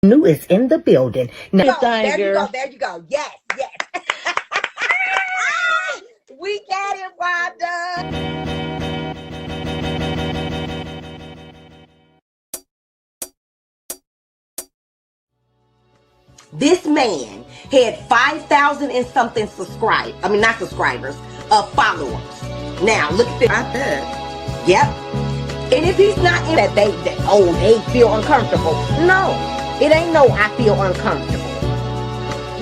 New is in the building. Now, there you go. There you go. Yes, yes. We got it, Wanda. This man had 5,000 and something subscribers. I mean, not subscribers, followers. Now, look at that. Yep. And if he's not in that, they feel uncomfortable. No, it ain't no I feel uncomfortable.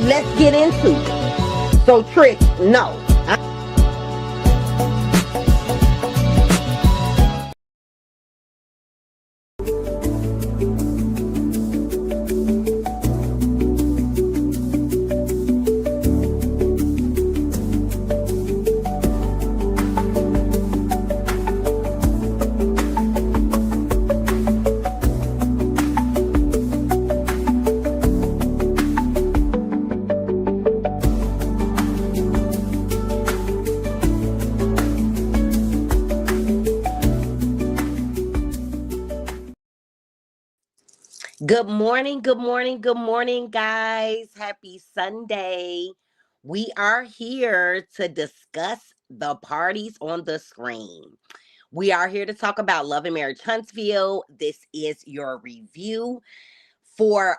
Let's get into it. So, Trish, no. Good morning, good morning, good morning, guys. Happy Sunday. We are here to discuss the parties on the screen. We are here to talk about Love and Marriage Huntsville. This is your review for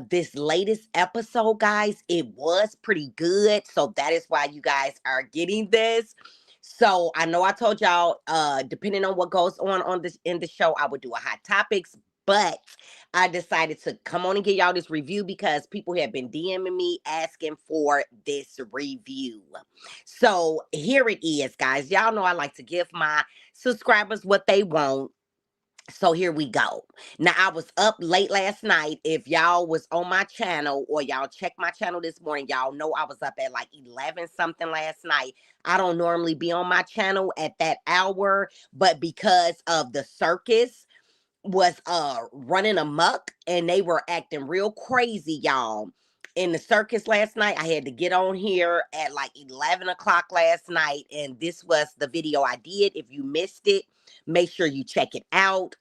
this latest episode, guys. It was pretty good, so that is why you guys are getting this. So I know I told y'all, depending on what goes on this in the show, I would do a hot topics, but I decided to come on and get y'all this review because people have been DMing me asking for this review. So here it is, guys. Y'all know I like to give my subscribers what they want. So here we go. Now, I was up late last night. If y'all was on my channel or y'all checked my channel this morning, y'all know I was up at like 11 something last night. I don't normally be on my channel at that hour, but because of the circus was running amok and they were acting real crazy, y'all. In the circus last night, I had to get on here at like 11 o'clock last night, and this was the video I did. If you missed it, make sure you check it out.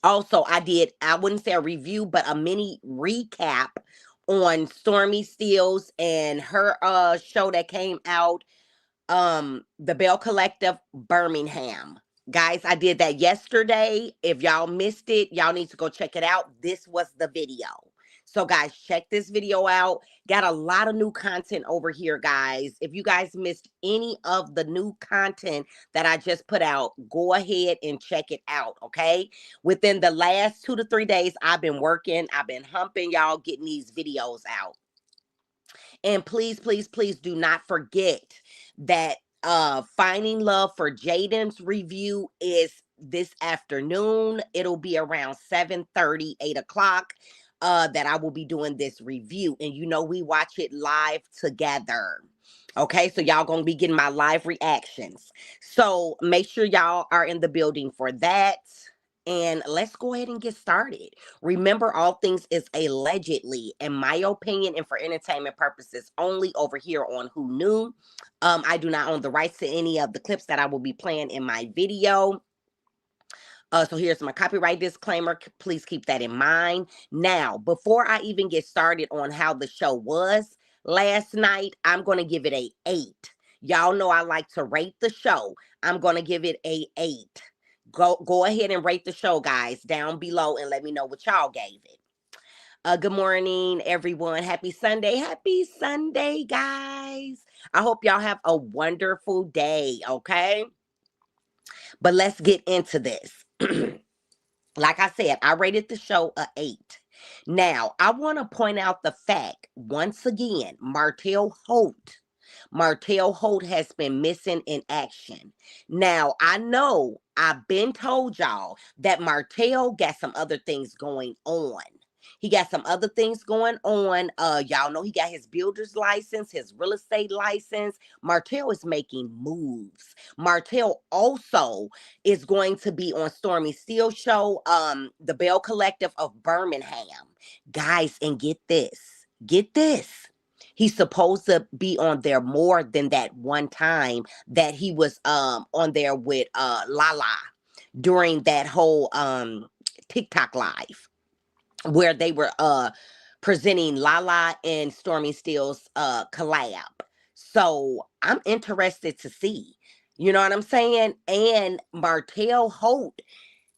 Also, I wouldn't say a review, but a mini recap on Stormy Steele's and her show that came out, the Bell Collective Birmingham. Guys, I did that yesterday. If y'all missed it, y'all need to go check it out. This was the video. So guys, check this video out. Got a lot of new content over here, guys. If you guys missed any of the new content that I just put out, go ahead and check it out, okay? Within the last 2 to 3 days, I've been working. I've been humping y'all, getting these videos out. And please, please, please do not forget that Finding Love for Jaden's review is this afternoon. It'll be around 7:30, 8 o'clock. That I will be doing this review. And you know, we watch it live together. Okay, so y'all gonna be getting my live reactions. So make sure y'all are in the building for that. And let's go ahead and get started. Remember, all things is allegedly, in my opinion, and for entertainment purposes only over here on Who Knew. I do not own the rights to any of the clips that I will be playing in my video. So here's my copyright disclaimer. Please keep that in mind. Now, before I even get started on how the show was last night, I'm going to give it a 8. Y'all know I like to rate the show. I'm going to give it a 8. Go ahead and rate the show, guys, down below and let me know what y'all gave it. Good morning, everyone. Happy Sunday. Happy Sunday, guys. I hope y'all have a wonderful day, okay? But let's get into this. Like I said, I rated the show a 8. Now, I want to point out the fact, once again, Martell Holt has been missing in action. Now, I know I've been told y'all that Martell got some other things going on. He got some other things going on. Y'all know he got his builder's license, his real estate license. Martell is making moves. Martell also is going to be on Stormy Steele's show, the Bell Collective of Birmingham. Guys, and get this. Get this. He's supposed to be on there more than that one time that he was on there with Lala during that whole TikTok live. where they were presenting Lala and Stormy Steele's collab. So I'm interested to see. You know what I'm saying? And Martell Holt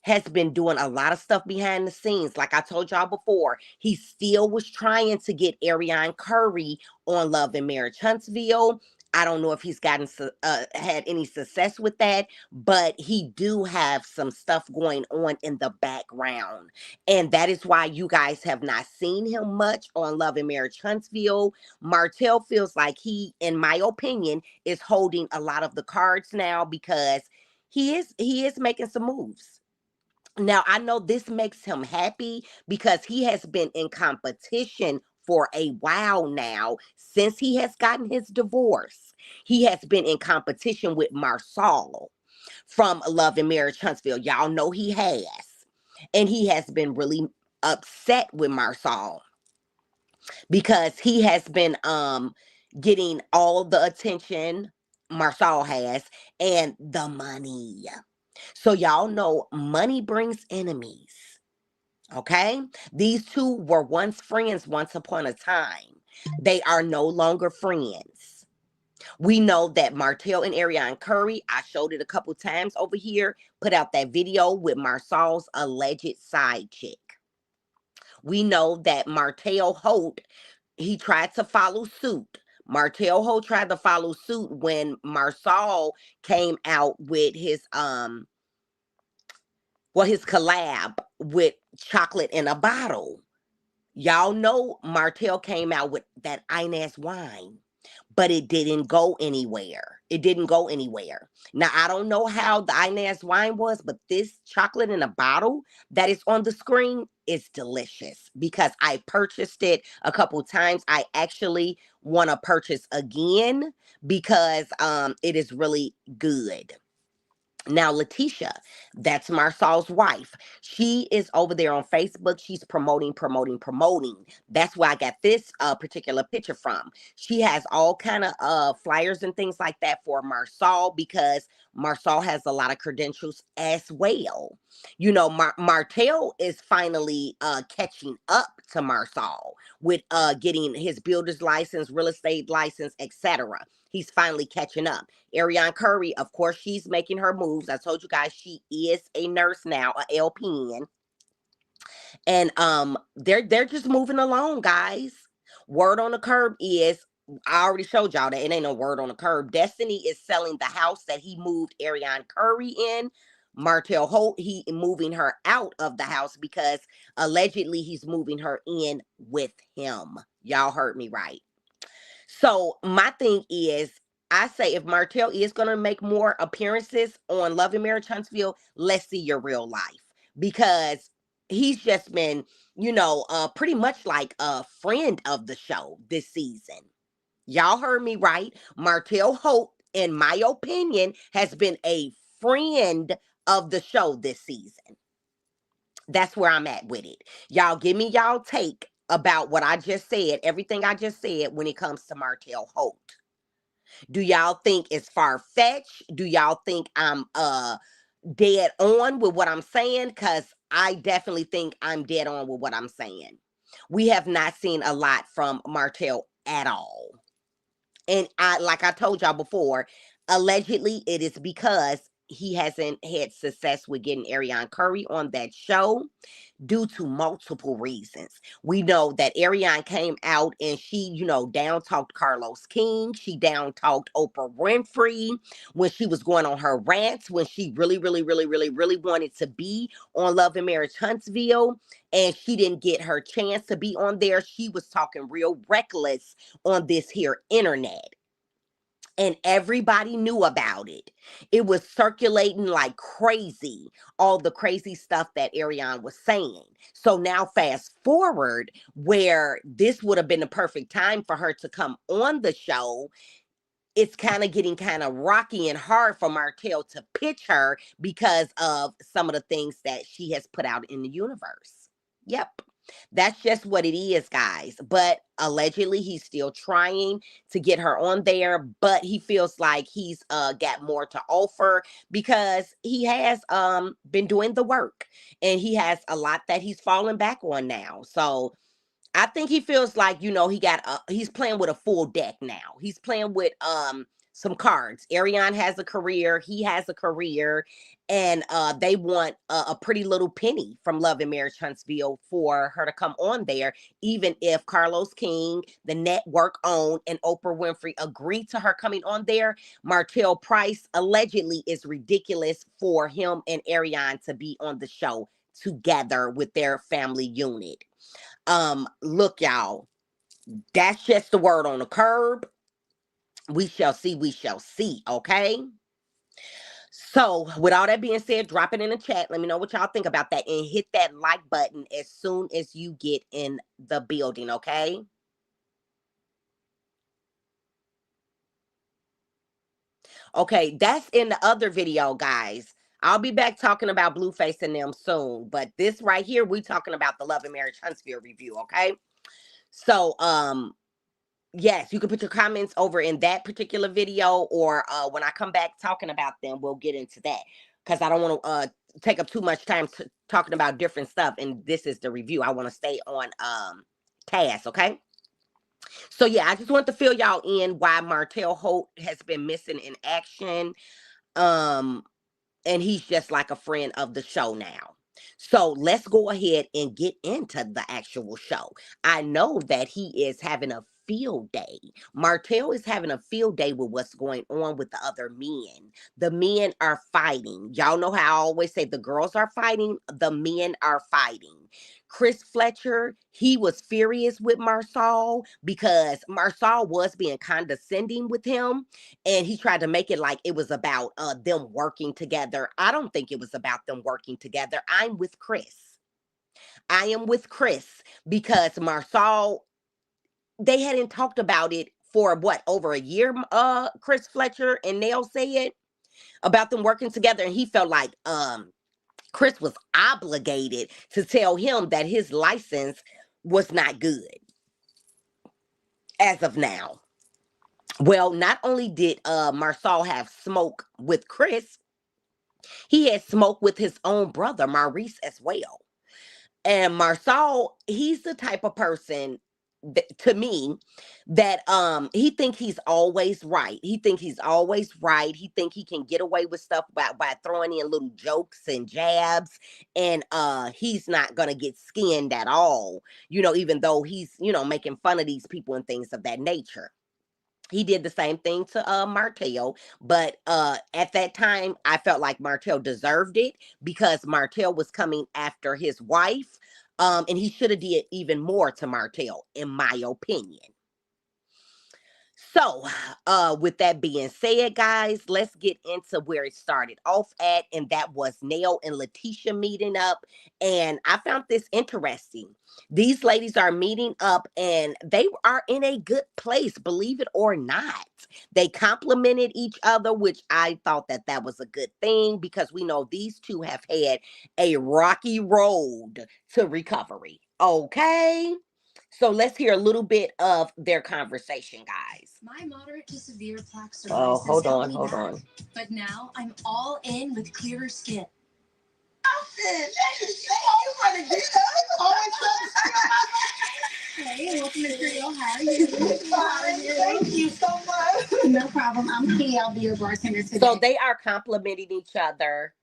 has been doing a lot of stuff behind the scenes. Like I told y'all before, he still was trying to get Arion Curry on Love and Marriage Huntsville. I don't know if he's had any success with that, but he do have some stuff going on in the background. And that is why you guys have not seen him much on Love and Marriage Huntsville. Martell feels like he, in my opinion, is holding a lot of the cards now because he is making some moves. Now, I know this makes him happy because he has been in competition for a while now since he has gotten his divorce. He has been in competition with Marsau from Love and Marriage Huntsville. Y'all know he has. And he has been really upset with Marsau because he has been getting all the attention Marsau has and the money. So y'all know money brings enemies. Okay? These two were once friends once upon a time. They are no longer friends. We know that Martell and Arion Curry, I showed it a couple times over here, put out that video with Marsau's alleged side chick. We know that Martell Holt, he tried to follow suit. Martell Holt tried to follow suit when Marsau came out with his his collab with chocolate in a bottle. Y'all know Martell came out with that Inez wine, but it didn't go anywhere. It didn't go anywhere. Now, I don't know how the Inez wine was, but this chocolate in a bottle that is on the screen is delicious because I purchased it a couple times. I actually want to purchase again because it is really good. Now, Letitia, that's Marsau's wife. She is over there on Facebook. She's promoting. That's where I got this particular picture from. She has all kind of flyers and things like that for Marsau because Marsau has a lot of credentials as well. You know, Martell is finally catching up to Marsau with getting his builder's license, real estate license, etc. He's finally catching up. Arion Curry, of course, she's making her moves. I told you guys she is a nurse now, a LPN. And they're just moving along, guys. Word on the curb is I already showed y'all that it ain't no word on the curb. Destiny is selling the house that he moved Arion Curry in. Martell Holt, he moving her out of the house because allegedly he's moving her in with him. Y'all heard me right. So my thing is, I say if Martell is going to make more appearances on Love and Marriage Huntsville, let's see your real life because he's just been, pretty much like a friend of the show this season. Y'all heard me right. Martell Holt, in my opinion, has been a friend of the show this season. That's where I'm at with it. Y'all give me y'all take about what I just said, everything I just said when it comes to Martell Holt. Do y'all think it's far-fetched? Do y'all think I'm dead on with what I'm saying? Because I definitely think I'm dead on with what I'm saying. We have not seen a lot from Martell at all. And like I told y'all before, allegedly it is because he hasn't had success with getting Arion Curry on that show due to multiple reasons. We know that Arion came out and she, down talked Carlos King. She down talked Oprah Winfrey when she was going on her rants, when she really, really, really, really, really wanted to be on Love and Marriage Huntsville. And she didn't get her chance to be on there. She was talking real reckless on this here internet. And everybody knew about it. It was circulating like crazy, all the crazy stuff that Arion was saying. So now fast forward where this would have been the perfect time for her to come on the show. It's kind of getting kind of rocky and hard for Martell to pitch her because of some of the things that she has put out in the universe. Yep. That's just what it is, guys. But allegedly, he's still trying to get her on there, but he feels like he's got more to offer because he has been doing the work and he has a lot that he's falling back on now. So I think he feels like, he's playing with a full deck now. He's playing with some cards. Arion has a career, he has a career, and they want a pretty little penny from Love and Marriage Huntsville for her to come on there, even if Carlos King, the network owned, and Oprah Winfrey agree to her coming on there. Martell price allegedly is ridiculous for him and Arion to be on the show together with their family unit. Look, y'all, that's just the word on the curb. We shall see, we shall see, okay? So, with all that being said, drop it in the chat. Let me know what y'all think about that and hit that like button as soon as you get in the building, okay? Okay, that's in the other video, guys. I'll be back talking about Blueface and them soon, but this right here, we talking about the Love and Marriage Huntsville review, okay? So, yes, you can put your comments over in that particular video, or when I come back talking about them, we'll get into that because I don't want to take up too much time talking about different stuff. And this is the review. I want to stay on task, okay? So yeah, I just want to fill y'all in why Martell Holt has been missing in action. Um, and he's just like a friend of the show now. So let's go ahead and get into the actual show. I know that he is having a field day. Martell is having a field day with what's going on with the other men. The men are fighting. Y'all know how I always say the girls are fighting, the men are fighting. Chris Fletcher, he was furious with Marsau because Marsau was being condescending with him, and he tried to make it like it was about them working together. I don't think it was about them working together. I'm with Chris. I am with Chris because Marsau, they hadn't talked about it for what, over a year, Chris Fletcher and Nail said about them working together, and he felt like Chris was obligated to tell him that his license was not good as of now. Well, not only did Marsau have smoke with Chris, he had smoke with his own brother, Maurice, as well. And Marsau, he's the type of person to me that he think he's always right. He think he's always right. He think he can get away with stuff by throwing in little jokes and jabs, and he's not gonna get skinned at all, even though he's, making fun of these people and things of that nature. He did the same thing to Martell, but at that time I felt like Martell deserved it because Martell was coming after his wife, and he should have did even more to Martell, in my opinion. So, with that being said, guys, let's get into where it started off at, and that was Nail and Letitia meeting up. And I found this interesting. These ladies are meeting up, and they are in a good place, believe it or not. They complimented each other, which I thought that was a good thing because we know these two have had a rocky road to recovery. Okay. So let's hear a little bit of their conversation, guys. My moderate to severe plaque psoriasis. Oh, hold on. But now I'm all in with clearer skin. Thank you for the gift. Always Hey, welcome to Trio. How are you? Thank you so much. No problem. I'm Key. I'll be your bartender today. So they are complimenting each other.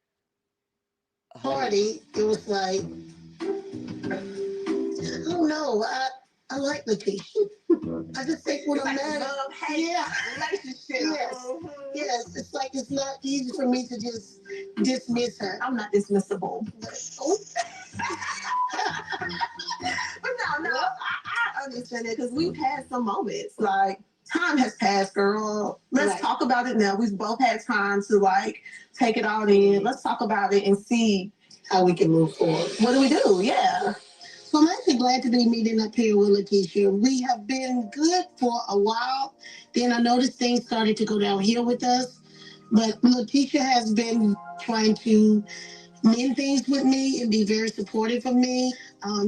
Party, it was like, oh no, I like Letitia. I just think when I'm mad, Relationship. Yes, yes, it's like it's not easy for me to just dismiss her. I'm not dismissible. Oh. But no, I understand it because we've had some moments. Like, time has passed, girl. Let's talk about it now. We've both had time to take it all in. Let's talk about it and see how we can move forward. what do we do. Yeah. So I'm actually glad to be meeting up here with Letitia. We have been good for a while. Then I noticed things started to go downhill with us. But Letitia has been trying to, mend things with me and be very supportive of me.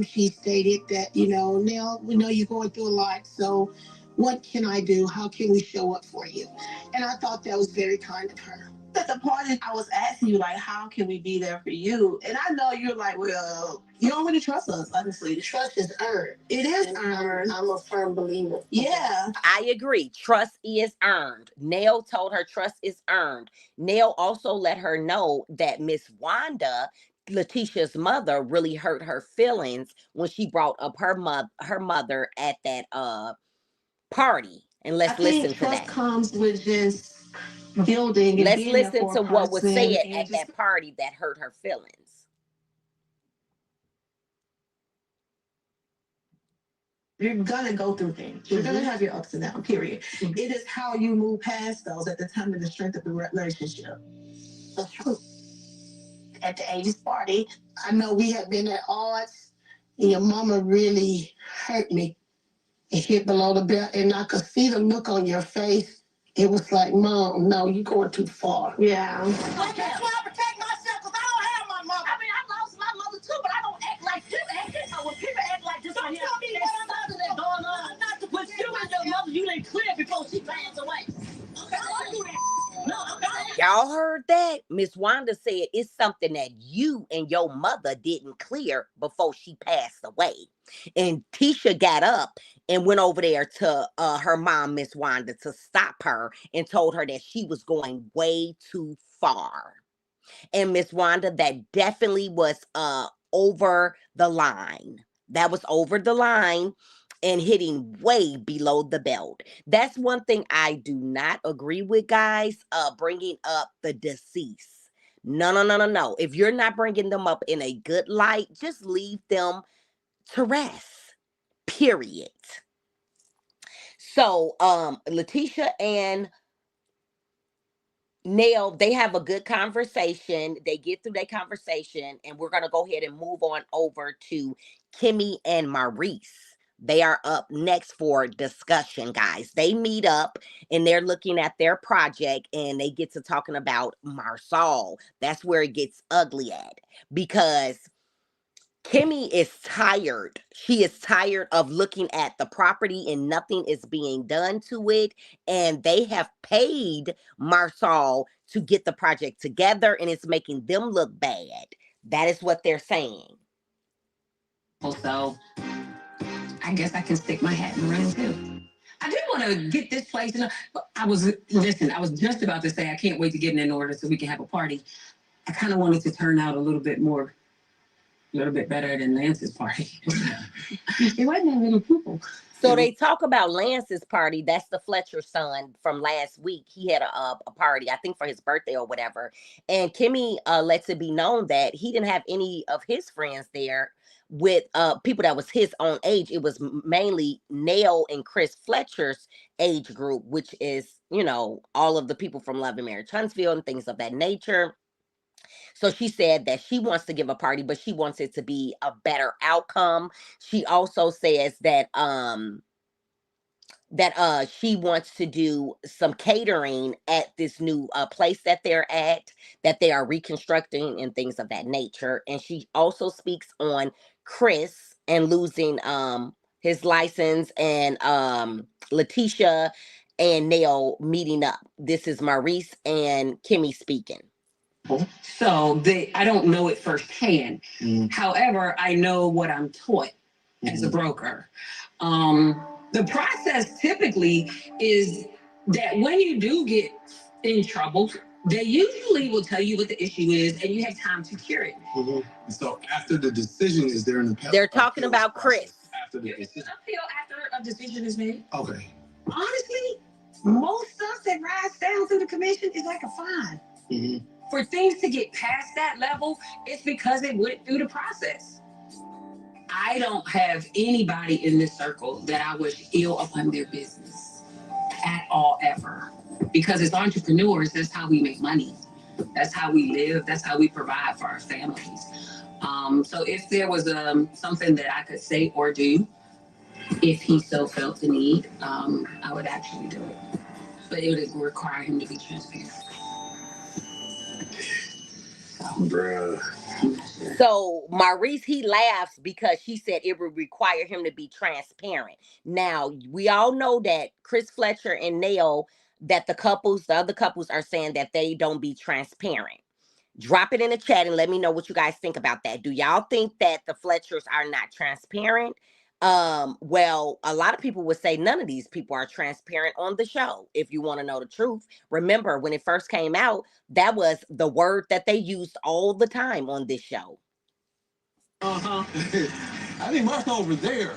She stated that, Nell, we know you're going through a lot, so what can I do? How can we show up for you? And I thought that was very kind of her. At the party, I was asking you, like, how can we be there for you? And I know you're like, well, you don't really trust us, honestly. The trust is earned. It is earned. I'm a firm believer. Yeah. I agree. Trust is earned. Nell told her trust is earned. Nell also let her know that Miss Wanda, Letitia's mother, really hurt her feelings when she brought up her mother at that party. And let's listen to Trust that. comes with just building. Let's listen to what was said at that party that hurt her feelings. You're gonna go through things. You're gonna have your ups and downs, period. It is how you move past those at the time of the strength of the relationship. That's true. At the 80s party, I know we have been at odds, and your mama really hurt me. It hit below the belt, and I could see the look on your face. It was like, Mom, no, you're going too far. Yeah. That's why I protect myself, because I don't have my mother. I mean, I lost my mother too, but I don't act like you acting. So when people act like this, don't tell me what I'm not that going on. Not to put you and your mother, you didn't clear before she passed away. Okay, I do that. No, I'm not. Y'all heard that? Miss Wanda said it's something that you and your mother didn't clear before she passed away. And Tisha got up and went over there to her mom, Miss Wanda, to stop her and told her that she was going way too far. And Miss Wanda, that definitely was over the line. That was over the line and hitting way below the belt. That's one thing I do not agree with, guys, bringing up the deceased. No. If you're not bringing them up in a good light, just leave them to rest, period. So, Letitia and Nell, they have a good conversation. They get through their conversation, and we're going to go ahead and move on over to Kimmy and Maurice. They are up next for discussion, guys. They meet up and they're looking at their project and they get to talking about Marsau. That's where it gets ugly at, because Kimmy is tired. She is tired of looking at the property and nothing is being done to it. And they have paid Marsau to get the project together and it's making them look bad. That is what they're saying. So I guess I can stick my hat in the ring too. I do want to get this place. I was just about to say I can't wait to get it in order so we can have a party. I kind of wanted to turn out a little bit better than Lance's party. It wasn't that many people. So they talk about Lance's party. That's the Fletcher son from last week. He had a party, I think for his birthday or whatever. And Kimmy lets it be known that he didn't have any of his friends there with people that was his own age. It was mainly Nell and Chris Fletcher's age group, which is, all of the people from Love and Marriage Huntsville and things of that nature. So she said that she wants to give a party, but she wants it to be a better outcome. She also says that she wants to do some catering at this new place that they're at, that they are reconstructing and things of that nature. And she also speaks on Chris and losing his license and Letitia and Nell meeting up. This is Maurice and Kimmy speaking. So I don't know it firsthand. However, I know what I'm taught as a broker. The process typically is that when you do get in trouble, they usually will tell you what the issue is and you have time to cure it. So after the decision, is there an appeal? They're talking about Chris. After the decision. Appeal after a decision is made. Okay. Honestly, most stuff that rides down through the commission is like a fine. For things to get past that level, it's because it went through the process. I don't have anybody in this circle that I wish ill upon their business at all, ever. Because as entrepreneurs, that's how we make money. That's how we live. That's how we provide for our families. So if there was something that I could say or do, if he so felt the need, I would actually do it. But it would require him to be transparent. Bruh. So Maurice, he laughs because she said it would require him to be transparent. Now, we all know that Chris Fletcher and Nail, that the other couples are saying that they don't be transparent. Drop it in the chat and let me know what you guys think about that. Do y'all think that the Fletchers are not transparent? Well, a lot of people would say none of these people are transparent on the show. If you want to know the truth, remember when it first came out, that was the word that they used all the time on this show. I think Marsau over there.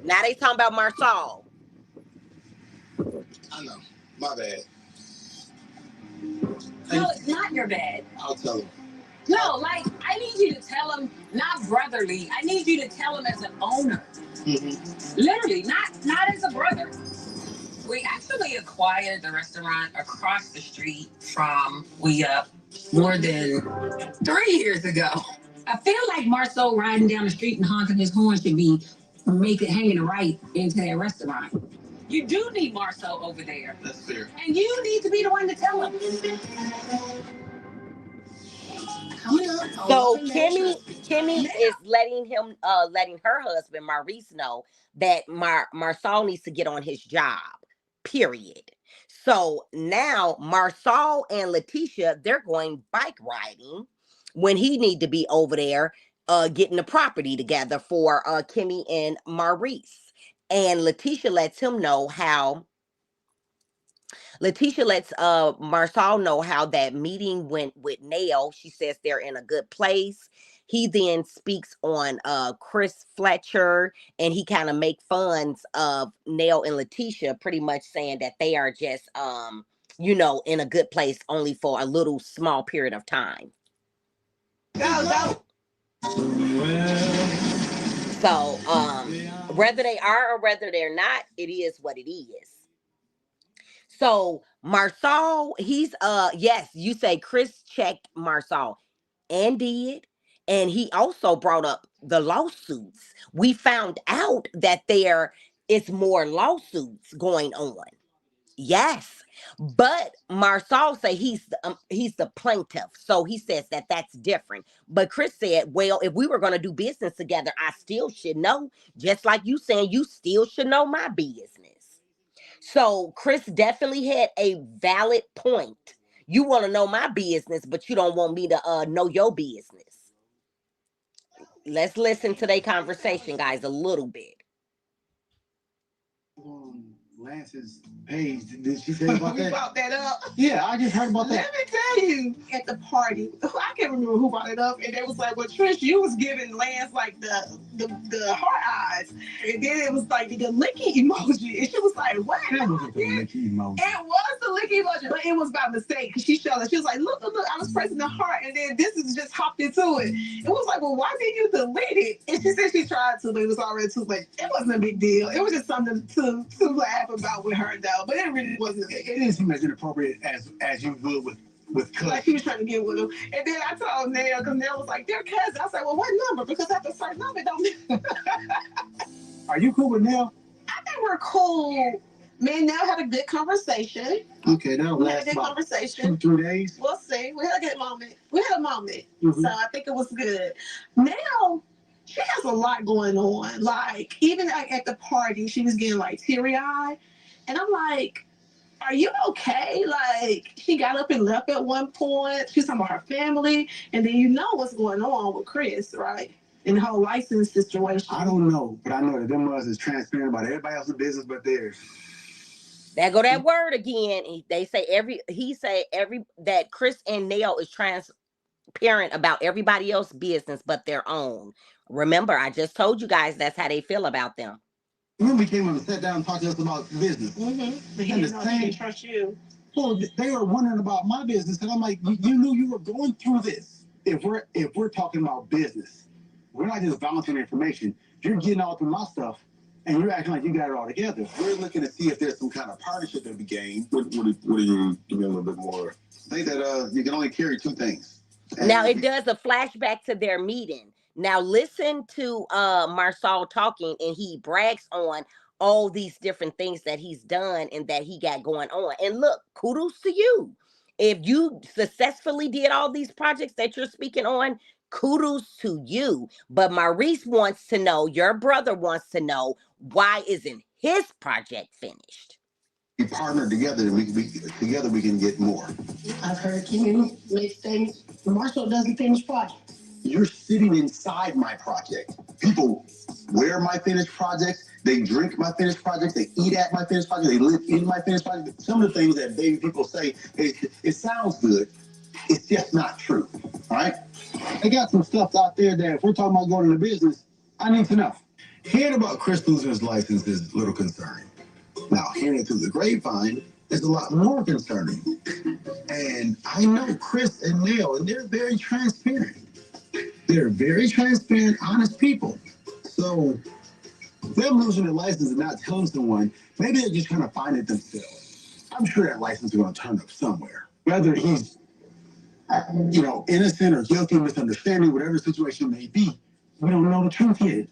Now they talking about Marsau. I know. My bad. No, it's not your bad. I'll tell him. No, like, I need you to tell him, not brotherly. I need you to tell him as an owner. Literally, not as a brother. We actually acquired the restaurant across the street from We Up more than 3 years ago. I feel like Marsau riding down the street and honking his horn should be hanging a right into that restaurant. You do need Marsau over there. That's fair. And you need to be the one to tell him. So Kimmy is letting her husband Maurice know that Marsau needs to get on his job. Period. So now Marsau and Letitia, they're going bike riding when he need to be over there getting the property together for Kimmy and Maurice. And Letitia lets Marsau know how that meeting went with Nail. She says they're in a good place. He then speaks on Chris Fletcher, and he kind of make fun of Nail and Letitia, pretty much saying that they are just in a good place only for a little small period of time. Go. So whether they are or whether they're not, it is what it is. So Marsau, he's yes, you say Chris checked Marsau and did, and he also brought up the lawsuits. We found out that there is more lawsuits going on. Yes, but Marsau say he's the plaintiff, so he says that that's different. But Chris said, well, if we were going to do business together, I still should know, just like you saying you still should know my business. So Chris definitely had a valid point. You want to know my business, but you don't want me to know your business. Let's listen to their conversation, guys, a little bit. Lance's page. Did she say about that? We brought that up. Yeah, I just heard about that. Let me tell you, at the party, I can't remember who brought it up, and they was like, "Well, Trish, you was giving Lance like the heart eyes, and then it was like the licky emoji, and she was like, what? It wasn't the licky emoji. It was the licky emoji, but it was by mistake because she showed it. She was like, look, I was pressing the heart, and then this is just hopped into it. It was like, well, why did you delete it? And she said she tried to, but it was already too late. It wasn't a big deal. It was just something to laugh about with her though, but it really wasn't. It didn't seem as inappropriate as you would with cousins. Like she was trying to get with him, and then I told Nail because Nail was like, "They're cousins." I said, "Well, what number?" Because after a certain number, don't. Are you cool with Nail? I think we're cool. Me and Nail had a good conversation. Okay, that'll We had last a good about conversation. 2-3 days. We'll see. We had a good moment. Mm-hmm. So I think it was good. Now she has a lot going on. Like even at the party, she was getting like teary-eyed, and I'm like, are you okay? Like, she got up and left at one point. She was talking about her family. And then you know what's going on with Chris, right? In the whole license situation. I don't know, but I know that them mothers is transparent about everybody else's business but theirs. There go that word again. That Chris and Nail is transparent about everybody else's business but their own. Remember, I just told you guys that's how they feel about them. Remember, we came and sat down and talked to us about business. But he didn't know he didn't trust you. Well, they were wondering about my business, and I'm like, you knew you were going through this. If we're talking about business, we're not just bouncing information. You're getting all through my stuff, and you're acting like you got it all together. We're looking to see if there's some kind of partnership that we gain. What do you give me a little bit more? I think that you can only carry two things. Now it does a flashback to their meeting. Now listen to Marsau talking, and he brags on all these different things that he's done and that he got going on. And look, kudos to you. if you successfully did all these projects that you're speaking on, kudos to you. But Maurice wants to know, your brother wants to know, why isn't his project finished? We partner together, and together we can get more. I've heard Kimmy make statements. Marsau doesn't finish projects. You're sitting inside my project. People wear my finished projects. They drink my finished projects. They eat at my finished project. They live in my finished project. Some of the things that people say, it sounds good. It's just not true. All right? They got some stuff out there that if we're talking about going into business, I need to know. Hearing about Chris losing his license is a little concerning. Now, hearing it through the grapevine is a lot more concerning. And I know Chris and Neil, and they're very transparent. They're very transparent, honest people. So them losing their license and not telling someone, maybe they're just trying to find it themselves. I'm sure that license is going to turn up somewhere. Whether he's, innocent or guilty, misunderstanding, whatever the situation may be, we don't know the truth yet.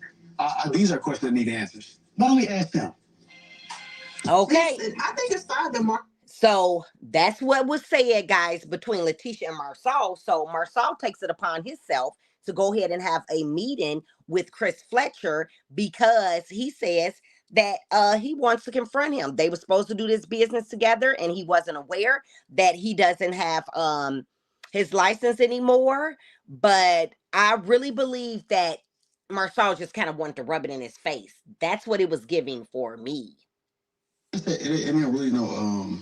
These are questions that need answers. Why don't we ask them? Okay. Listen, I think it's fine that So that's what was said, guys, between Tisha and Marsau. So Marsau takes it upon himself to go ahead and have a meeting with Chris Fletcher because he says that he wants to confront him. They were supposed to do this business together, and he wasn't aware that he doesn't have his license anymore. But I really believe that Marsau just kind of wanted to rub it in his face. That's what it was giving for me. It ain't really no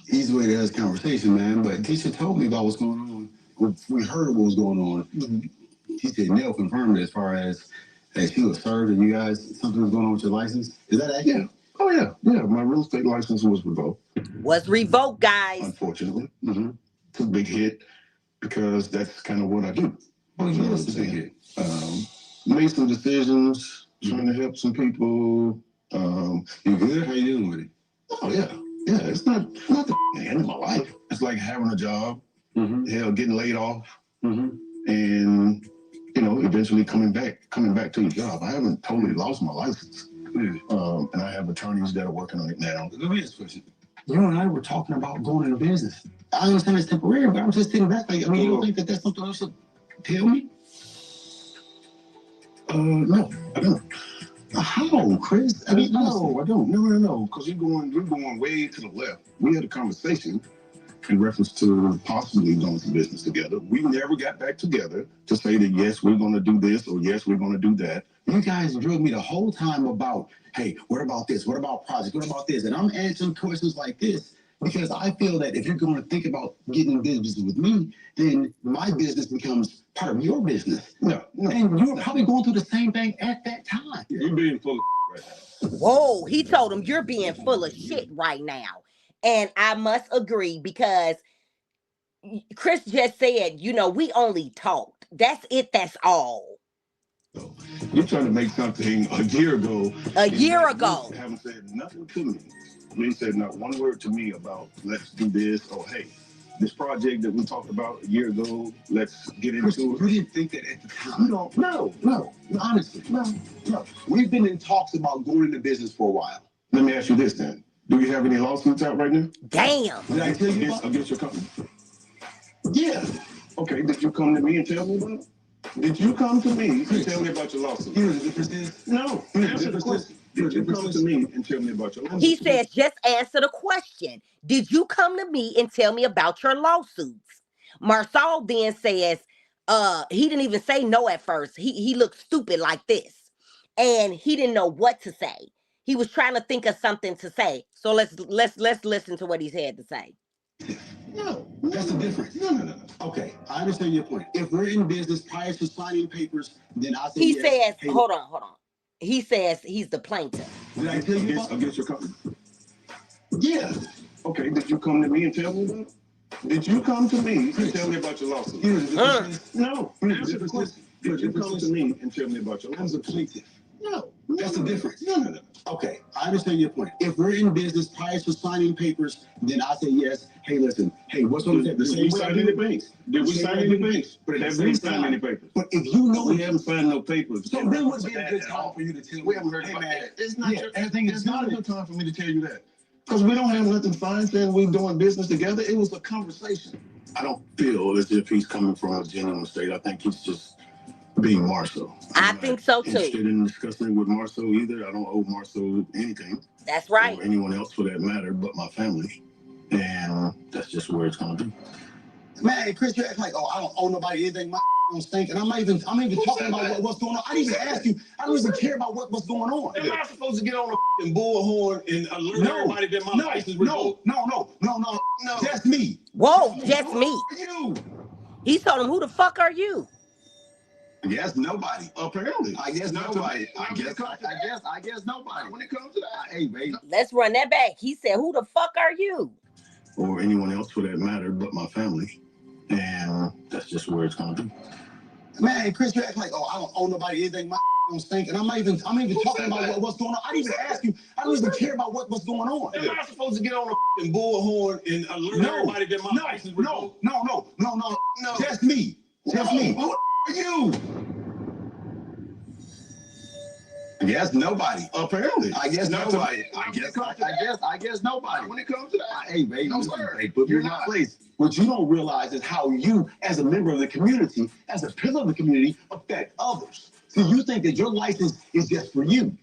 easy way to have this conversation, man. But Tisha told me about what's going on. We heard what was going on. She said Neil confirmed it as far as that she was served and you guys, something was going on with your license. Is that accurate? Yeah. Oh, yeah. Yeah, my real estate license was revoked. Was revoked, guys. Unfortunately. Took a big hit because that's kind of what I do. Oh, yeah, it's a big hit. Made some decisions, trying to help some people. You good? How you dealing with it? Oh, yeah. Yeah, it's not the end of my life. It's like having a job, hell, getting laid off, and, eventually coming back to the job. I haven't totally lost my license. And I have attorneys that are working on it now. Let me ask a question. You and I were talking about going into business. I understand it's temporary, but I'm just thinking back. You don't think that that's something you should tell me? No, I don't. How, Chris? I don't. No. Because you're going way to the left. We had a conversation in reference to possibly going to business together. We never got back together to say that, yes, we're going to do this or yes, we're going to do that. You guys drilled me the whole time about, hey, what about this? What about projects? What about this? And I'm answering questions like this because I feel that if you're going to think about getting in business with me, then my business becomes part of your business. No. And you're probably going through the same thing at that time. You're being full of right now. Whoa, he told him you're being full of shit right now. And I must agree because Chris just said, we only talked. That's it. That's all. So, you're trying to make something a year ago. You haven't said nothing to me. You said not one word to me about let's do this or hey, this project that we talked about a year ago, let's get into it. You didn't think that at the time? No. Honestly, no. We've been in talks about going into business for a while. Let me ask you this then. Do you have any lawsuits out right now? Damn. Did I tell you against your company? Yeah. Okay, did you come to me and tell me about it? Did you come to me and tell me about your lawsuit? You know the difference is? No. Answer the question. Did you come to me and tell me about your lawsuit? He says, just answer the question. Did you come to me and tell me about your lawsuits? Marsau then says, he didn't even say no at first. He looked stupid like this. And he didn't know what to say. He was trying to think of something to say. So let's listen to what he's had to say. No, that's the difference. No. Okay, I understand your point. If we're in business prior to signing papers, then I say he yes. says, hey, hold on. He says he's the plaintiff. Did I tell you against your company? Yeah. Okay, did you come to me and tell me about it? Did you come to me and tell me about your lawsuit? No. Answer the question. Did you come to me and tell me about your lawsuit? I was a plaintiff. No, that's the difference. No. Okay, I understand your point. If we're in business prior to signing papers, then I say yes. Hey, listen. Hey, what's on the Did we sign any papers? Did we sign any papers? Have we signed any papers? But if you know we haven't signed no papers, so then would be a good time for you to tell me. We haven't heard about that. It's not a good time for me to tell you that. Because we don't have nothing fine saying we're doing business together. It was a conversation. I don't feel as if he's coming from a genuine state. I think he's just being Marsau. I think so too. Interested in discussing it with Marsau either. I don't owe Marsau anything. That's right. Or anyone else for that matter, but my family. And that's just where it's gonna be. Man, Chris, you act like, oh, I don't owe nobody anything. My don't stink, and I'm not even talking about what's going on. I didn't even ask you. I don't even care about what's going on. Am I supposed to get on a bullhorn and alert everybody that my license revoked? No. Just me. Whoa, just me. You. He told him, "Who the fuck are you?" Yes, nobody. Apparently. I guess nobody. I guess nobody. When it comes to that, hey, baby. Let's run that back. He said, "Who the fuck are you?" Or anyone else for that matter, but my family. And that's just where it's gonna be. Man, Chris, you act like, oh, I don't owe nobody anything. My don't stink, and I'm not even talking about what's going on. I didn't even ask you. I don't even care about what's going on. Am I supposed to get on a bullhorn and alert everybody that my license revoked? No. Just me. Just me. Who are you? Yes, nobody. Apparently. I guess nobody. I guess nobody. When it comes to that, hey, baby. No, sir. Hey, put me in my place. What you don't realize is how you, as a member of the community, as a pillar of the community, affect others. See, you think that your license is just for you.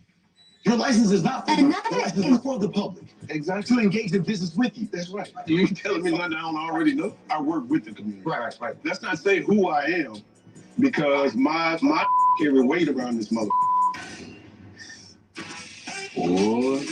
Your license is not for you. Your license is for the public. exactly. To engage in business with you. That's right. You ain't telling me nothing I don't already know. I work with the community. Right. Let's not say who I am, because my carry weight around this mother. Boy,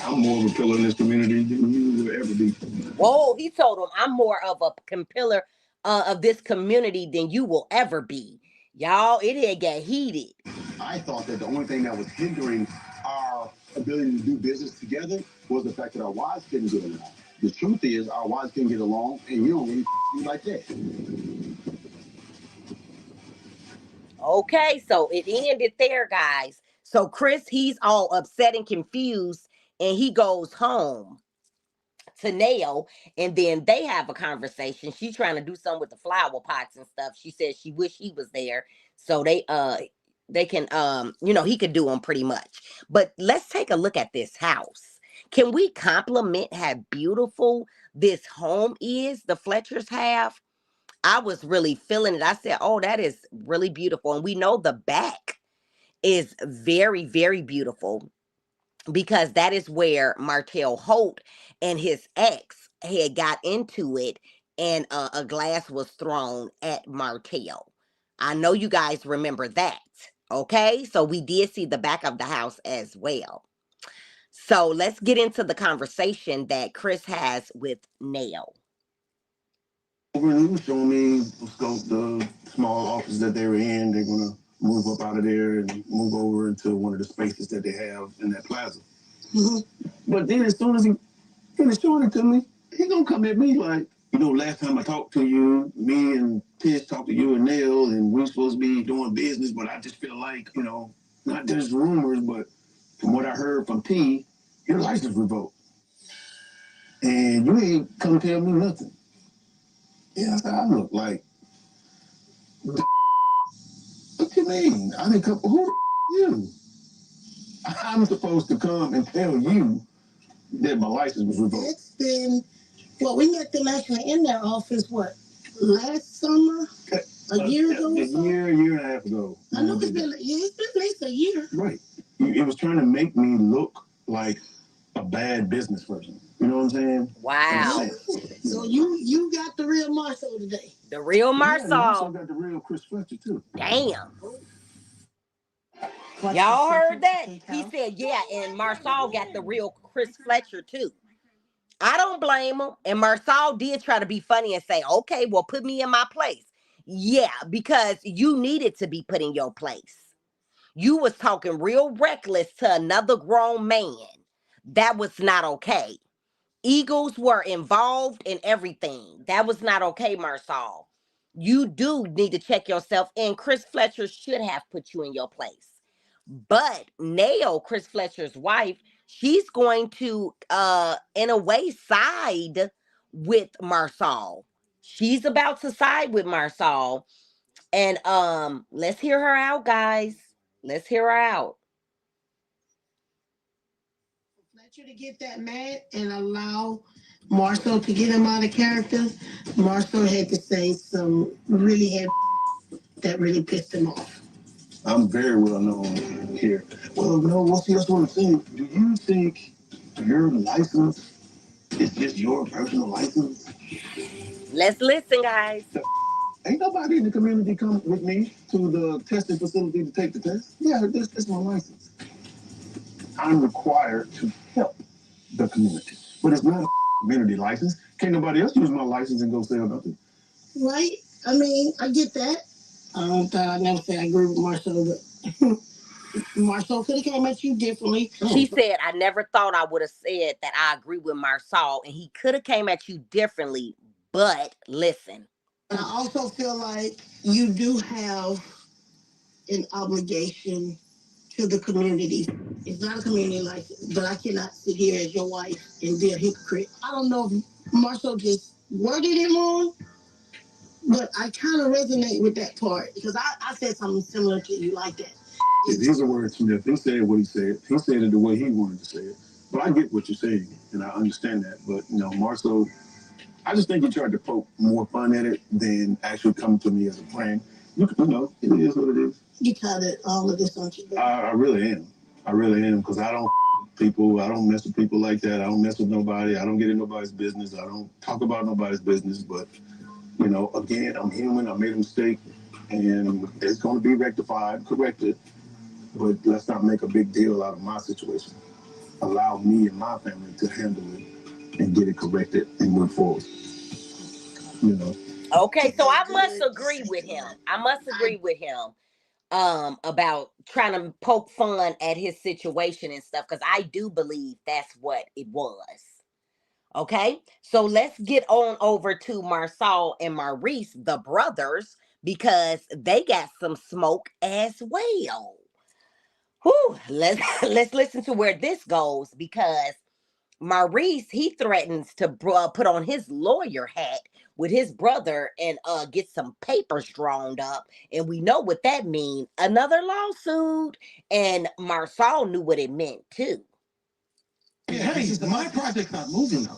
I'm more of a pillar in this community than you will ever be. Whoa, he told him, "I'm more of a pillar of this community than you will ever be." Y'all, it had got heated. I thought that the only thing that was hindering our ability to do business together was the fact that our wives couldn't get along. The truth is, our wives couldn't get along, and you don't really like that. Okay, so it ended there, guys. So Chris, he's all upset and confused, and he goes home to Nail, and then they have a conversation. She's trying to do something with the flower pots and stuff. She says she wish he was there, so they can he could do them pretty much. But let's take a look at this house. Can we compliment how beautiful this home is the Fletchers have? I was really feeling it. I said, "Oh, that is really beautiful." And we know the back is very, very beautiful, because that is where Martell Holt and his ex had got into it, and a glass was thrown at Martell. I know you guys remember that. Okay, so we did see the back of the house as well. So let's get into the conversation that Chris has with Nail. He was showing me the small office that they were in. They're gonna move up out of there and move over into one of the spaces that they have in that plaza. But then as soon as he finished showing it to me, he gonna come at me like, last time I talked to you, me and Tish talked to you and Neil, and we were supposed to be doing business, but I just feel like, not just rumors, but from what I heard from T, your license revoked. And you ain't come tell me nothing. Yeah, I said, I look like, what you mean? I didn't come, who you? I'm supposed to come and tell you that my license was revoked. It's been, we met them actually in their office, last summer? A year ago? A year and a half ago. I know it's been at least a year. Right. It was trying to make me look like a bad business person. You know what I'm saying? Wow. So you got the real Marsau today. The real Marsau. Yeah, I also got the real Chris Fletcher too. Damn. Y'all heard that? He said, yeah, and Marsau got the real Chris Fletcher too. I don't blame him. And Marsau did try to be funny and say, "Okay, well, put me in my place." Yeah, because you needed to be put in your place. You was talking real reckless to another grown man. That was not okay. Eagles were involved in everything. That was not okay, Marsau. You do need to check yourself, and Chris Fletcher should have put you in your place. But Nail, Chris Fletcher's wife, she's going to, in a way, side with Marsau. She's about to side with Marsau. And let's hear her out, guys. Let's hear her out. you to get that mad and allow Marsau to get him out of character. Marsau had to say some really heavy that really pissed him off. I'm very well known here. Well, no, that's what I'm saying. Do you think your license is just your personal license? Let's listen, guys. Ain't nobody in the community come with me to the testing facility to take the test. Yeah, this my license. I'm required to help the community, but it's not a community license. Can't nobody else use my license and go sell nothing. Right? I mean, I get that. I never say I agree with Marsau, but Marsau could have came at you differently. She said, I never thought I would have said that I agree with Marsau, and he could have came at you differently, but listen. I also feel like you do have an obligation to the community. It's not a community license, but I cannot sit here as your wife and be a hypocrite. I don't know if Marsau just worded it wrong, but I kind of resonate with that part because I said something similar to you like that. These are words from him. He said what he said. He said it the way he wanted to say it. But I get what you're saying, and I understand that. But, Marsau, I just think he tried to poke more fun at it than actually come to me as a friend. It is what it is. You tired of all of this, aren't you? I really am. I really am, because I don't people. I don't mess with people like that. I don't mess with nobody. I don't get in nobody's business. I don't talk about nobody's business. But, again, I'm human. I made a mistake, and it's going to be rectified, corrected. But let's not make a big deal out of my situation. Allow me and my family to handle it and get it corrected and move forward. Okay, so I must agree with him. About trying to poke fun at his situation and stuff, because I do believe that's what it was. Okay, so let's get on over to Marsau and Maurice, the brothers, because they got some smoke as well. Whew, let's listen to where this goes, because Maurice, he threatens to put on his lawyer hat with his brother and get some papers drawn up, and we know what that means, another lawsuit. And Marsau knew what it meant too. Hey, my project's not moving though.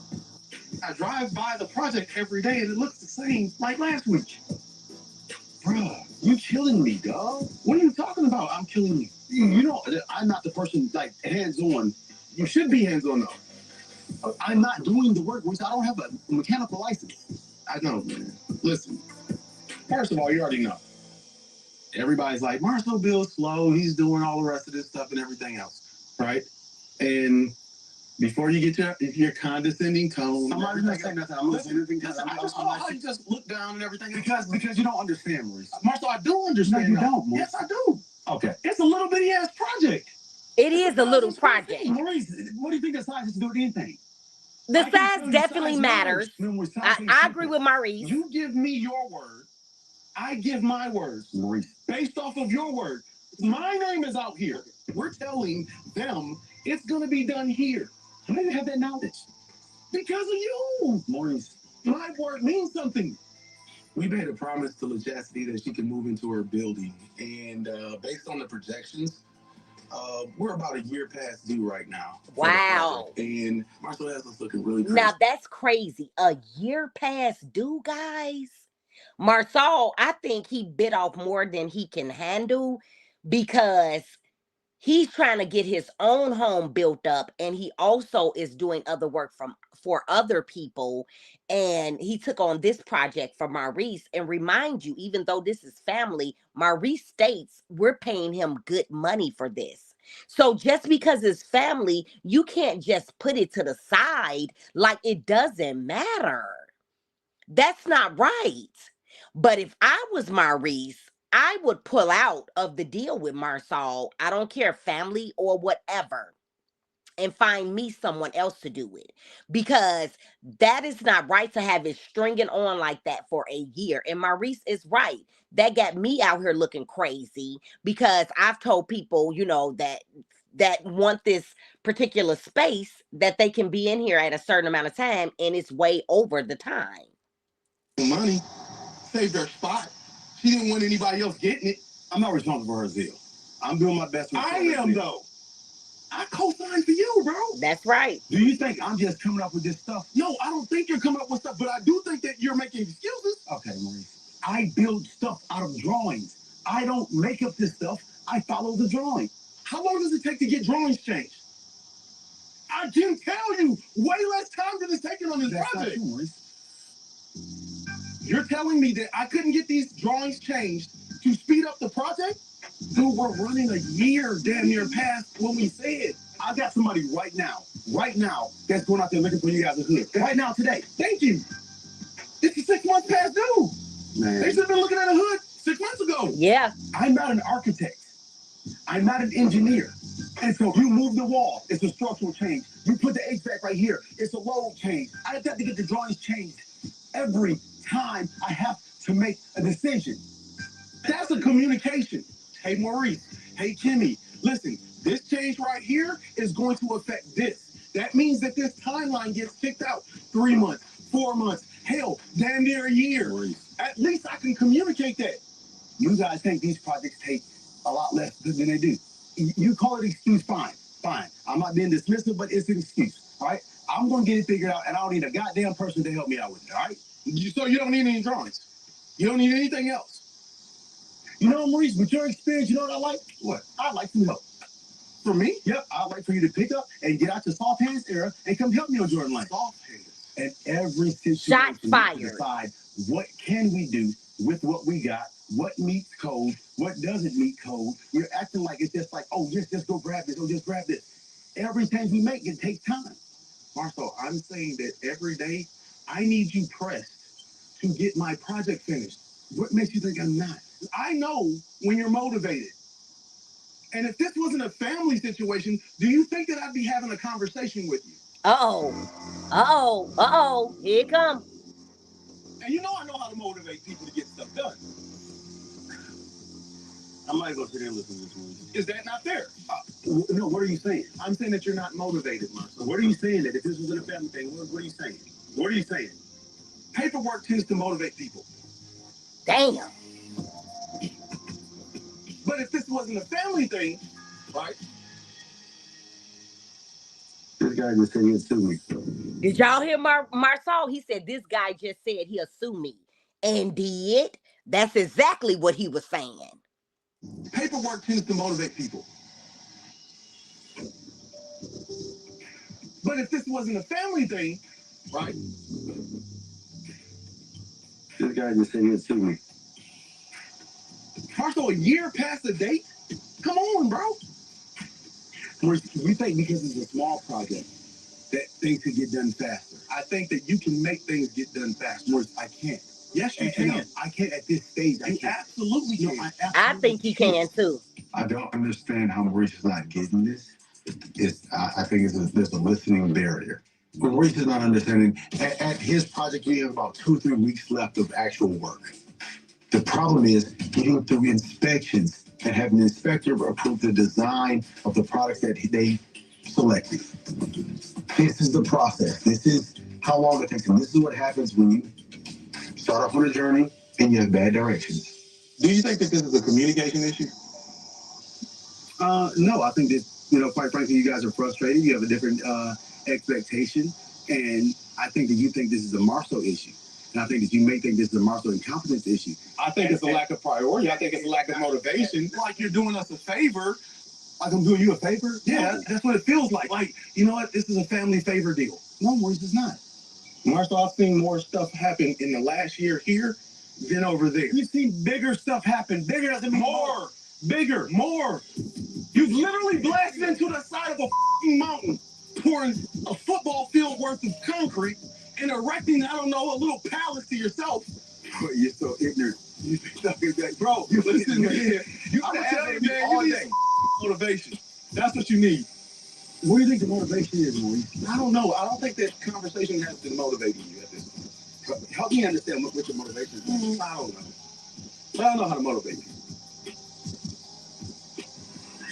I drive by the project every day and it looks the same like last week. Bruh, you killing me, dog. What are you talking about? I'm killing you. You know, I'm not the person like hands-on. You should be hands-on though. I'm not doing the work, which I don't have a mechanical license. I know, man. Listen, first of all, you already know. Everybody's like, Marsau Bill's slow. He's doing all the rest of this stuff and everything else, right? And before you get your condescending tone, I'm not gonna say nothing. I'm listening. I just saw how you just look down and everything because you don't understand, Maurice. Marsau, I do understand. No, you don't, Maurice. Yes, I do. Okay, it's a little bitty ass project. It is a little project. Maurice, what do you think the size has to do with anything? The size definitely matters. I agree with Maurice. You give me your word, I give my words, Maurice. Based off of your word, my name is out here. We're telling them it's gonna be done here. How do you have that knowledge? Because of you, Maurice. My word means something. We made a promise to LaChastity that she can move into her building, and based on the projections, we're about a year past due right now. Wow. And Marsau has us looking really crazy. Now that's crazy. A year past due, guys. Marsau, I think he bit off more than he can handle, because he's trying to get his own home built up, and he also is doing other work for other people. And he took on this project for Maurice. And remind you, even though this is family, Maurice states we're paying him good money for this. So just because it's family, you can't just put it to the side like it doesn't matter. That's not right. But if I was Maurice, I would pull out of the deal with Marsau. I don't care, family or whatever, and find me someone else to do it, because that is not right to have it stringing on like that for a year. And Maurice is right. That got me out here looking crazy, because I've told people, that want this particular space, that they can be in here at a certain amount of time, and it's way over the time. Money saved her spot. She didn't want anybody else getting it. I'm not responsible for her zeal. I'm doing my best. I am, though. I co-signed for you, bro. That's right. Do you think I'm just coming up with this stuff? No, I don't think you're coming up with stuff, but I do think that you're making excuses. Okay, Maurice. I build stuff out of drawings. I don't make up this stuff. I follow the drawing. How long does it take to get drawings changed? I can tell you, way less time than it's taking on this project. Not true, Maurice. You're telling me that I couldn't get these drawings changed to speed up the project? Dude, we're running a year damn near past when we said. I got somebody right now, that's going out there looking for you guys a hood. Right now, today. Thank you. This is 6 months past due. Man. They should have been looking at a hood 6 months ago. Yeah. I'm not an architect. I'm not an engineer. And so you move the wall, it's a structural change. You put the HVAC right here, it's a load change. I have to get the drawings changed every time I have to make a decision. That's a communication. Hey, Maurice. Hey, Kimmy. Listen, this change right here is going to affect this. That means that this timeline gets kicked out 3 months, 4 months, hell, damn near a year. Maurice. At least I can communicate that. You guys think these projects take a lot less than they do. You call it excuse, fine. I'm not being dismissive, but it's an excuse, all right? I'm going to get it figured out, and I don't need a goddamn person to help me out with it, all right? So you don't need any drawings. You don't need anything else. You know, Maurice, with your experience, you know what I like? What? I'd like some help. For me? Yep, I'd like for you to pick up and get out your soft hands era and come help me on Jordan Lane. Soft hands. And every situation, Shots fired. Decide what can we do with what we got, what meets code, what doesn't meet code. You're acting like it's just like, oh, just go grab this, oh, just grab this. Every change we make, it takes time. Marsau, I'm saying that every day, I need you pressed to get my project finished. What makes you think I'm not? I know when you're motivated. And if this wasn't a family situation, do you think that I'd be having a conversation with you? Here it comes. And you know I know how to motivate people to get stuff done. I'm not going to sit here and listen to this one. Is that not fair? No, what are you saying? I'm saying that you're not motivated, Marsau. What are you saying? That if this wasn't a family thing, what are you saying? What are you saying? Paperwork tends to motivate people. Damn. But if this wasn't a family thing, right? This guy just said he'll sue me. Did y'all hear Marsau? He said this guy just said he'll sue me. And did. That's exactly what he was saying. Paperwork tends to motivate people. But if this wasn't a family thing, right? This guy just said he'll sue me. Marsau, a year past the date? Come on, bro. You think because it's a small project that things could get done faster? I think that you can make things get done faster. Maurice, I can't. Yes, you can. No, I can't at this stage. I absolutely can. No, I think he can too. I don't understand how Maurice is not getting this. I think there's a listening barrier. Maurice is not understanding. At his project, we have about 2 or 3 weeks left of actual work. The problem is getting through inspections and having the inspector approve the design of the product that they selected. This is the process. This is how long it takes. And this is what happens when you start off on a journey and you have bad directions. Do you think that this is a communication issue? No, I think that, quite frankly, you guys are frustrated. You have a different expectation. And I think that you think this is a Marsau issue. And I think that you may think this is a Marsau incompetence issue. I think it's a lack of priority. I think it's a lack of motivation. Like you're doing us a favor. Like I'm doing you a favor? Yeah, that's what it feels like. Like, you know what? This is a family favor deal. No, Maurice, it's not. Marsau, I've seen more stuff happen in the last year here than over there. You've seen bigger stuff happen. Bigger doesn't mean more. Bigger, more. You've literally blasted into the side of a mountain, pouring a football field worth of concrete and erecting, I don't know, a little palace to yourself. You're so ignorant. You think that, bro, you listen to me. You tell me all day. Motivation. That's what you need. What do you think the motivation is, Maurice? I don't know. I don't think that conversation has been motivating you at this point. Help me understand what your motivation is. I don't know. But I don't know how to motivate you.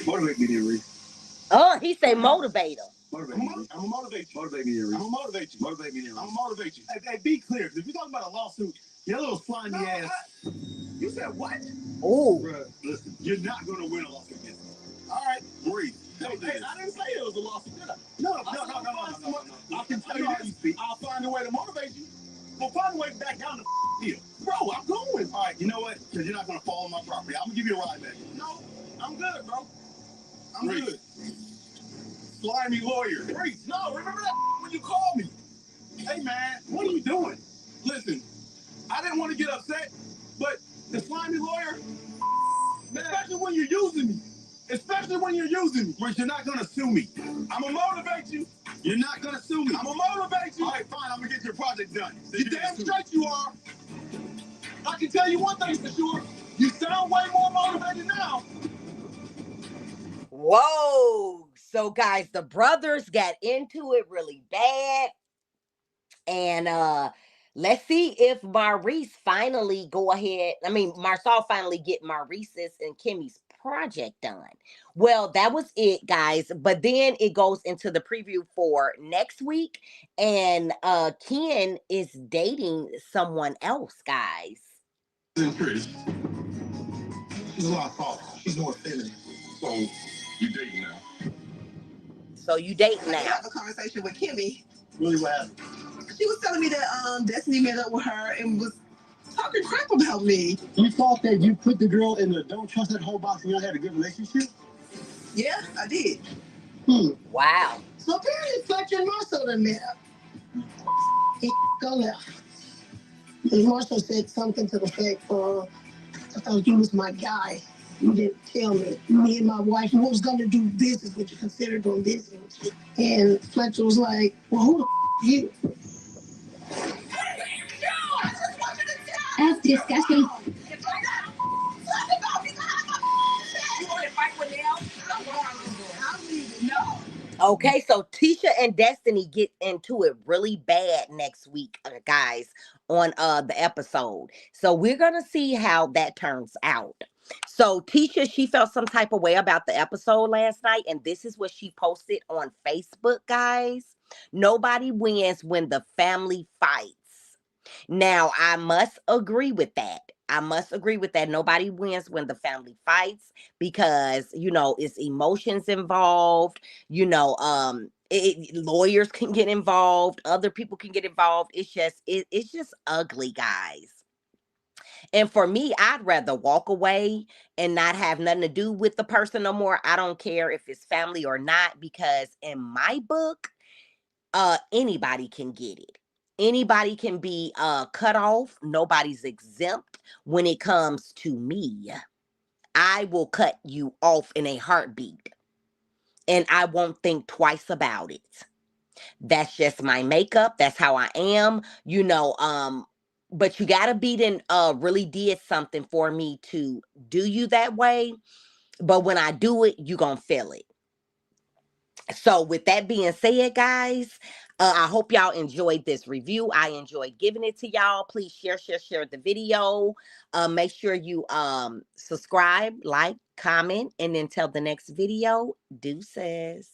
Motivate me, dear Reese. Oh, he say motivator. Motivate me. I'm gonna motivate you. Motivate me, dear Reese. I'm gonna motivate you. Motivate me, dear Reese. I'm gonna motivate you. Hey, be clear. If you're talking about a lawsuit, your little slimy ass. You said what? Oh. Bruh, listen, you're not gonna win a lawsuit against me. All right, Maurice. I didn't say it was a lawsuit, did I? No. I can tell you this. I'll find a way to motivate you. We'll find a way back down the hill. Bro, I'm going. All right, you know what? Because you're not going to fall on my property. I'm going to give you a ride back. No, I'm good, bro. I'm good. Slimy lawyer. Reese, no, remember that when you called me? Hey, man, what are you doing? Listen, I didn't want to get upset, but the slimy lawyer, especially when you're using me. Especially when you're using me. Which you're not going to sue me. I'm going to motivate you. You're not going to sue me. I'm going to motivate you. All right, fine. I'm going to get your project done. You damn straight you are. I can tell you one thing for sure. You sound way more motivated now. Whoa. So, guys, the brothers got into it really bad. And let's see if Maurice finally Marsau finally get Maurice's and Kimmy's project done. Well, that was it, guys. But then it goes into the preview for next week, and Ken is dating someone else, guys. And Chris, she's a lot softer. She's more feminine. So you dating now? So you dating now? I have a conversation with Kimmy. Really, what happened? She was telling me that Destiny met up with her and was talking crap about me. You thought that you put the girl in the don't trust that whole box and y'all had a good relationship? Yeah, I did. Wow. So apparently Fletcher and Marsau done met up. He go left. And Marsau said something to the effect, I thought you was my guy. You didn't tell me. Me and my wife was going to do business with you, consider doing business with you. And Fletcher was like, well, who the are you? That's disgusting. Okay, so Tisha and Destiny get into it really bad next week, guys, on the episode. So we're gonna see how that turns out. So Tisha, she felt some type of way about the episode last night, and this is what she posted on Facebook, guys. Nobody wins when the family fights. Now, I must agree with that. Nobody wins when the family fights because, it's emotions involved. Lawyers can get involved. Other people can get involved. It's just ugly, guys. And for me, I'd rather walk away and not have nothing to do with the person no more. I don't care if it's family or not, because in my book, anybody can get it. Anybody can be cut off. Nobody's exempt when it comes to me. I will cut you off in a heartbeat, and I won't think twice about it. That's just my makeup. That's how I am. But you gotta be really did something for me to do you that way. But when I do it, you gonna feel it. So with that being said, guys, I hope y'all enjoyed this review. I enjoyed giving it to y'all. Please share the video. Make sure you subscribe, like, comment, and until the next video, deuces.